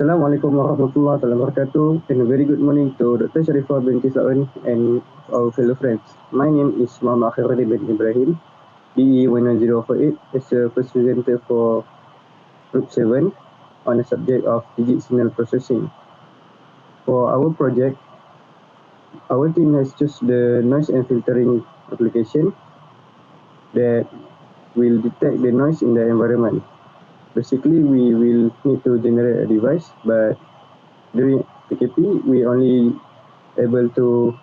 Assalamualaikum warahmatullahi wabarakatuh, and a very good morning to Dr. Sharifah binti Sa'un and our fellow friends. My name is Muhammad Akhiruddin bin Ibrahim, DE 11048, as a first presenter for Group 7 on the subject of digit signal processing. For our project, our team has chosen the noise and filtering application that will detect the noise in the environment. Basically, we will need to generate a device, but during PKP, we only able to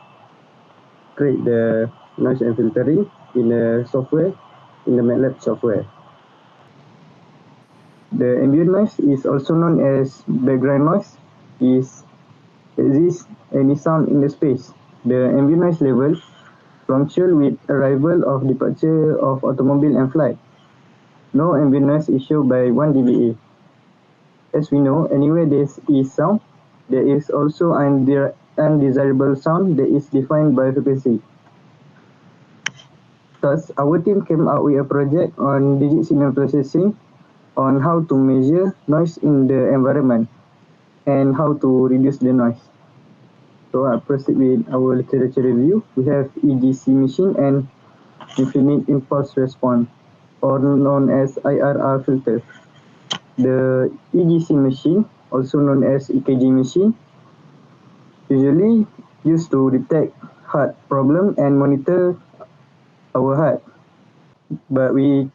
create the noise and filtering in the software, in the MATLAB software. The ambient noise is also known as background noise. Exists any sound in the space. The ambient noise level fluctuates with arrival of departure of automobile and flight. No ambient noise is shown by 1 dBA. As we know, anywhere there is sound, there is also undesirable sound that is defined by frequency. Thus, our team came up with a project on digit signal processing on how to measure noise in the environment and how to reduce the noise. So I proceed with our literature review. We have EGC machine and infinite impulse response, or known as IRR filter. The EGC machine, also known as EKG machine, usually used to detect heart problem and monitor our heart. But we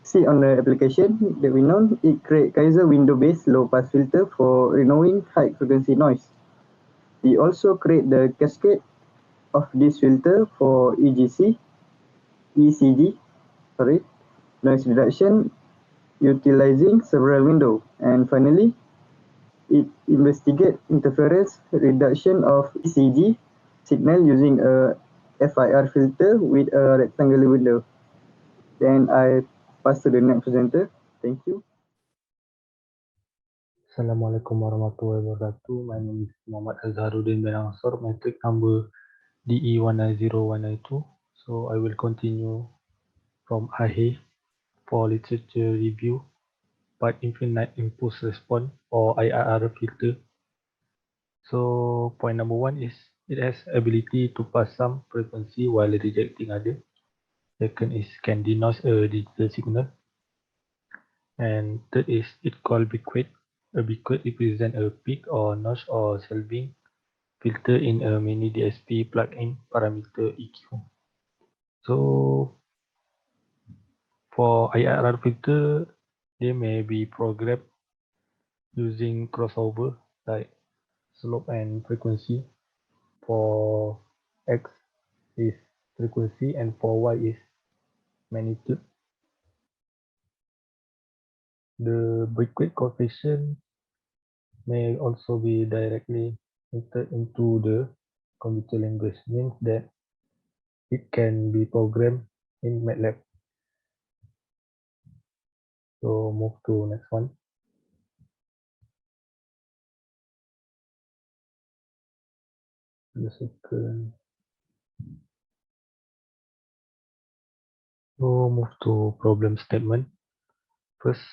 see on the application that we know, it creates Kaiser window-based low-pass filter for renewing high-frequency noise. We also create the cascade of this filter for EGC, noise reduction utilizing several windows. And finally, it investigates interference reduction of ECG signal using a FIR filter with a rectangular window. Then I pass to the next presenter. Thank you. Assalamualaikum warahmatullahi wabarakatuh. My name is Muhammad Azharuddin bin Ansor, matric number DE190192. So I will continue from AHE for literature review, part infinite impulse response or IRR filter. So point number 1 is it has ability to pass some frequency while rejecting other. Second is can denoise a digital signal. And third is it called bequet. A bequet represents a peak or notch or shelving filter in a mini DSP plug-in parameter EQ. So for IRR filter, they may be programmed using crossover like slope and frequency. For X is frequency and for Y is magnitude. The bequet coefficient may also be directly entered into the computer language, means that it can be programmed in MATLAB. So move to next one. The second. So move to problem statement. First,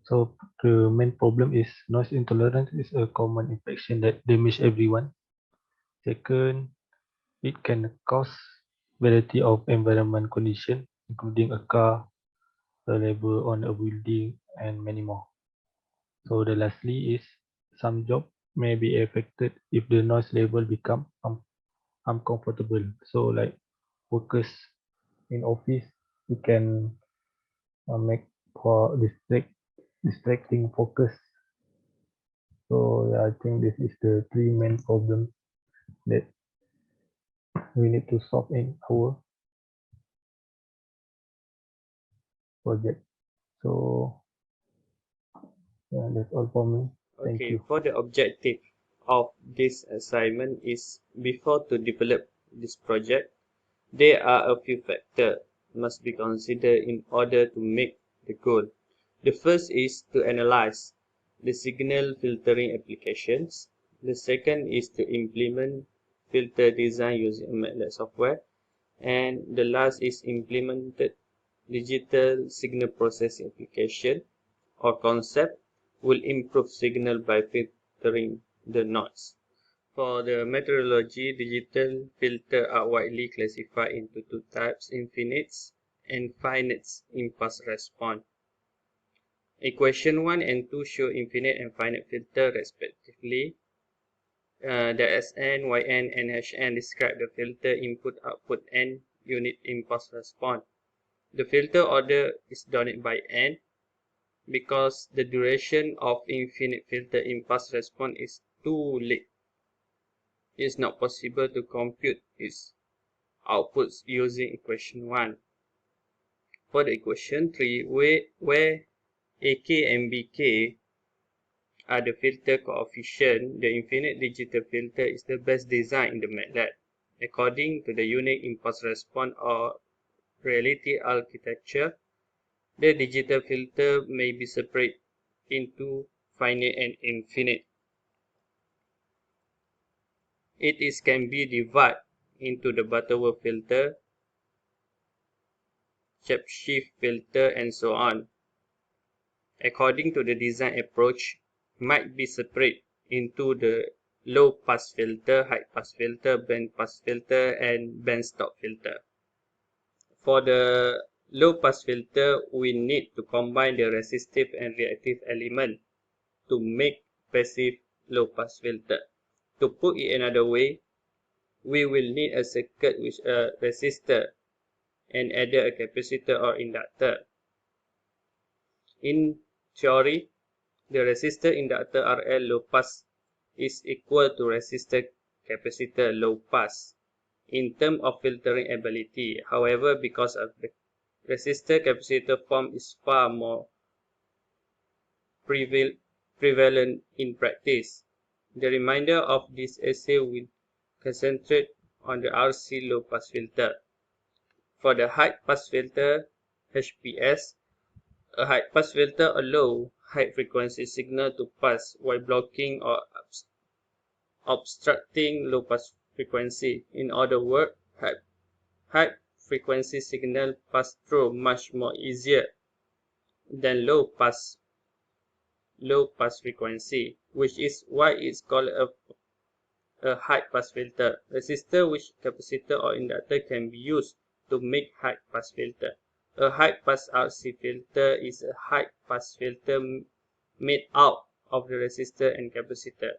so the main problem is noise intolerance is a common infection that damages everyone. Second, it can cause variety of environment conditions, including a car, a labor on a building, and many more. So the lastly is some job may be affected if the noise level become uncomfortable. So like workers in office, it can make for distracting focus. So yeah, I think this is the three main problems that we need to solve in our project. So yeah, that's all for me. Thank you. For the objective of this assignment is before to develop this project, there are a few factors must be considered in order to make the goal. The first is to analyze the signal filtering applications. The second is to implement filter design using MATLAB software. And the last is implemented digital signal processing application or concept will improve signal by filtering the noise. For the meteorology, digital filters are widely classified into two types, infinites and finites impulse response. Equation 1 and 2 show infinite and finite filter respectively. The Sn, Yn, and Hn describe the filter input-output and unit impulse response. The filter order is denoted by n because the duration of infinite filter impulse response is too late. It is not possible to compute its outputs using equation 1. For the equation 3, where AK and BK are the filter coefficient, the infinite digital filter is the best design in the MATLAB. According to the unit impulse response or reality architecture, the digital filter may be separated into finite and infinite. Can be divided into the Butterworth filter, Chebyshev filter, and so on. According to the design approach, might be separated into the low pass filter, high pass filter, band pass filter, and band stop filter. For the low pass filter, we need to combine the resistive and reactive element to make passive low pass filter. To put it another way, we will need a circuit with a resistor and either a capacitor or inductor. In theory, the resistor inductor RL low pass is equal to resistor capacitor low pass in terms of filtering ability. However, because of the resistor capacitor form is far more prevalent in practice, the remainder of this essay will concentrate on the RC low pass filter. For the high pass filter, HPS, a high pass filter allows high frequency signal to pass while blocking or obstructing low pass frequency. In other words, high frequency signal pass through much more easier than low pass frequency, which is why it's called a high pass filter. Resistor, which capacitor or inductor can be used to make high pass filter. A high pass RC filter is a high pass filter made out of the resistor and capacitor.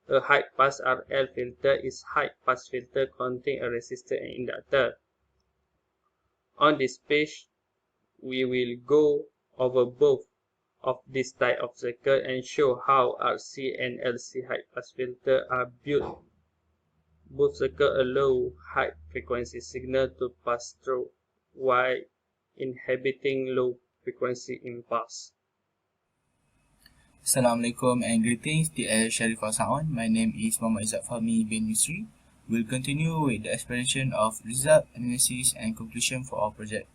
A high pass RL filter is high pass filter containing a resistor and inductor. On this page, we will go over both of this type of circuit and show how RC and LC high pass filter are built. Both circuits allow high frequency signal to pass through while inhibiting low frequency impulse. Assalamualaikum and greetings, dear Sharifah Saon. My name is Muhammad Izzat Fahmi bin Yusri. We'll continue with the explanation of result, analysis and conclusion for our project.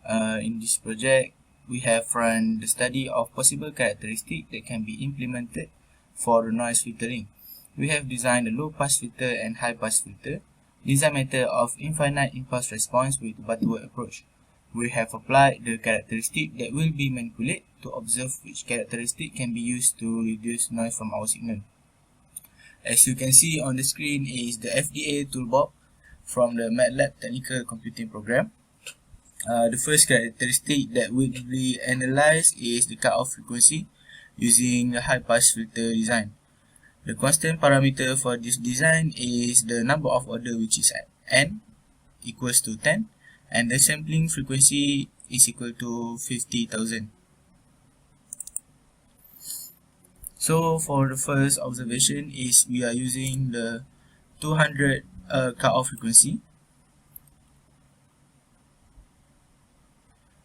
In this project, we have run the study of possible characteristics that can be implemented for the noise filtering. We have designed a low-pass filter and high-pass filter, design method of infinite impulse response with the Butterworth approach. We have applied the characteristic that will be manipulated to observe which characteristic can be used to reduce noise from our signal. As you can see on the screen is the FDA toolbox from the MATLAB technical computing program. The first characteristic that will be analyzed is the cutoff frequency using the high-pass filter design. The constant parameter for this design is the number of order, which is n equals to 10, and the sampling frequency is equal to 50,000. So for the first observation is we are using the 200 cutoff frequency,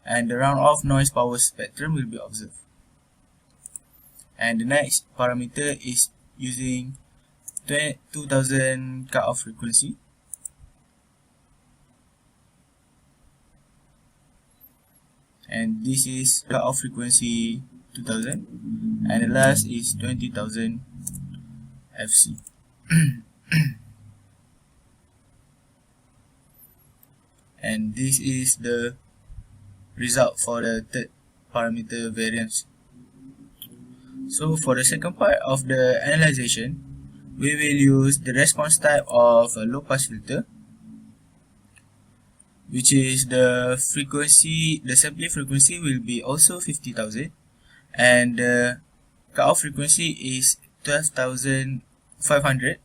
and the round-off noise power spectrum will be observed. And the next parameter is using 2000 cutoff frequency, and this is cutoff frequency 2000, and the last is 20,000 FC. And this is the result for the third parameter variance. So for the second part of the analyzation, we will use the response type of a low pass filter, which is the sampling frequency will be also 50,000, and the cutoff frequency is 12,500,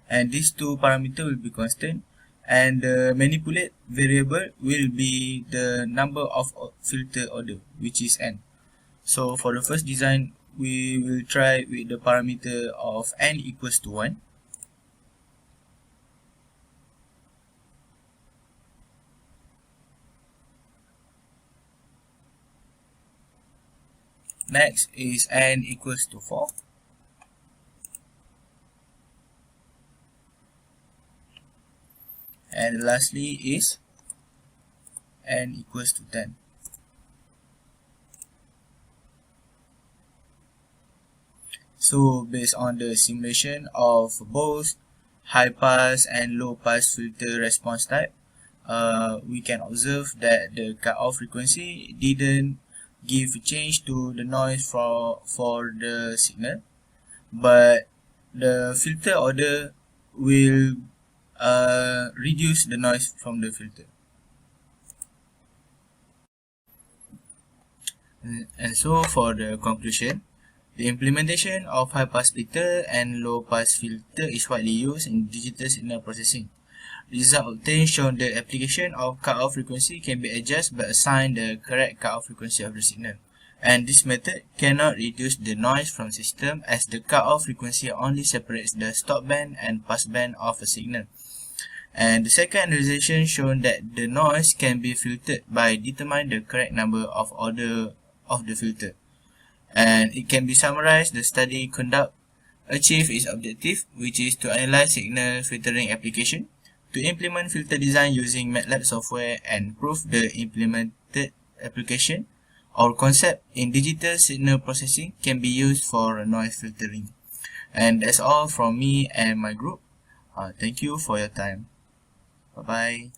and these two parameters will be constant, and the manipulate variable will be the number of filter order, which is n. So for the first design, we will try with the parameter of n equals to 1. Next is n equals to 4. And lastly is n equals to 10. So based on the simulation of both high pass and low pass filter response type, we can observe that the cutoff frequency didn't give change to the noise for the signal, but the filter order will reduce the noise from the filter. And so for the conclusion, the implementation of high pass filter and low pass filter is widely used in digital signal processing. Result obtained show the application of cutoff frequency can be adjusted by assigning the correct cutoff frequency of the signal. And this method cannot reduce the noise from system, as the cutoff frequency only separates the stop band and pass band of a signal. And the second analysis shown that the noise can be filtered by determining the correct number of order of the filter. And it can be summarized: the study conduct achieve its objective, which is to analyze signal filtering application, to implement filter design using MATLAB software, and prove the implemented application or concept in digital signal processing can be used for noise filtering. And that's all from me and my group. Thank you for your time. Bye bye.